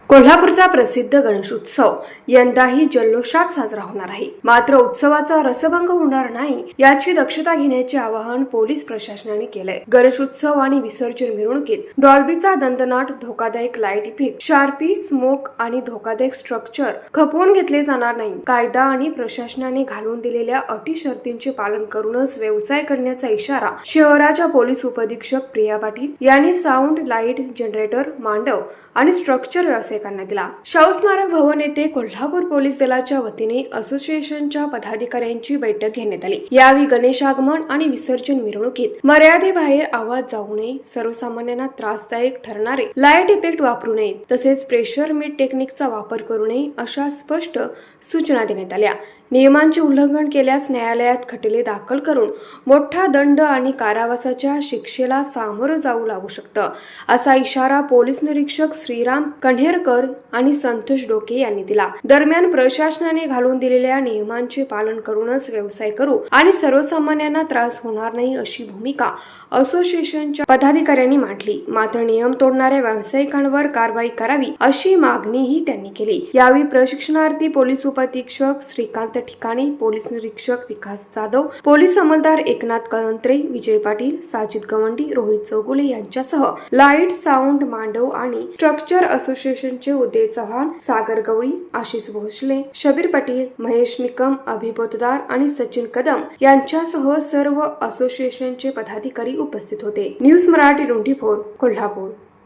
कोल्हापूरचा प्रसिद्ध गणेशोत्सव यंदाही जल्लोषात साजरा होणार आहे. मात्र उत्सवाचा रसभंग होणार नाही याची दक्षता घेण्याचे आवाहन पोलीस प्रशासनाने केलंय. गणेशोत्सव आणि विसर्जन मिरवणुकीत डॉल्बीचा दणदणाट, धोकादायक लाईट इफेक्ट, शार्पी, स्मोक आणि धोकादायक स्ट्रक्चर खपवून घेतले जाणार नाही. कायदा आणि प्रशासनाने घालून दिलेल्या अटी शर्तींचे पालन करूनच व्यवसाय करण्याचा इशारा शहराच्या पोलीस उपअधीक्षक प्रिया पाटील यांनी साऊंड, लाईट, जनरेटर, मांडव आणि स्ट्रक्चर व्यावसायिकांना दिला. शाहू स्मारक भवन येथे कोल्हापूर पोलीस दलाच्या वतीने असोसिएशनच्या पदाधिकाऱ्यांची बैठक घेण्यात आली. यावेळी गणेश आगमन आणि विसर्जन मिरवणुकीत मर्यादेबाहेर आवाज जाऊ नये, सर्वसामान्यांना त्रासदायक ठरणारे लाईट इफेक्ट वापरू नयेत, तसेच प्रेशर मीट टेक्निकचा वापर करू नये अशा स्पष्ट सूचना देण्यात आल्या. नियमांचे उल्लंघन केल्यास न्यायालयात खटले दाखल करून मोठा दंड आणि कारावासाच्या शिक्षेला सामोरं जाऊ लागू शकतं, असा इशारा पोलीस निरीक्षक श्रीराम कण्हेरकर आणि संतोष डोके यांनी दिला. दरम्यान प्रशासनाने घालून दिलेल्या नियमांचे पालन करूनच व्यवसाय करू आणि सर्वसामान्यांना त्रास होणार नाही अशी भूमिका असोसिएशनच्या पदाधिकाऱ्यांनी मांडली. मात्र नियम तोडणाऱ्या व्यावसायिकांवर कारवाई करावी अशी मागणीही त्यांनी केली. यावेळी प्रशिक्षणार्थी पोलीस उपअधीक्षक श्रीकांत ठिकाणी, पोलीस निरीक्षक विकास जाधव, पोलीस अंमलदार एकनाथ कळंत्रे, विजय पाटील, साजिद गवंडी, रोहित चौगुले यांच्यासह लाईट, साऊंड, मांडव आणि स्ट्रक्चर असोसिएशनचे उदय चव्हाण, सागर गवळी, आशिष भोसले, शबीर पाटील, महेश निकम, अभि पोतदार आणि सचिन कदम यांच्यासह सर्व असोसिएशनचे पदाधिकारी उपस्थित होते. न्यूज मराठी 24 कोल्हापूर.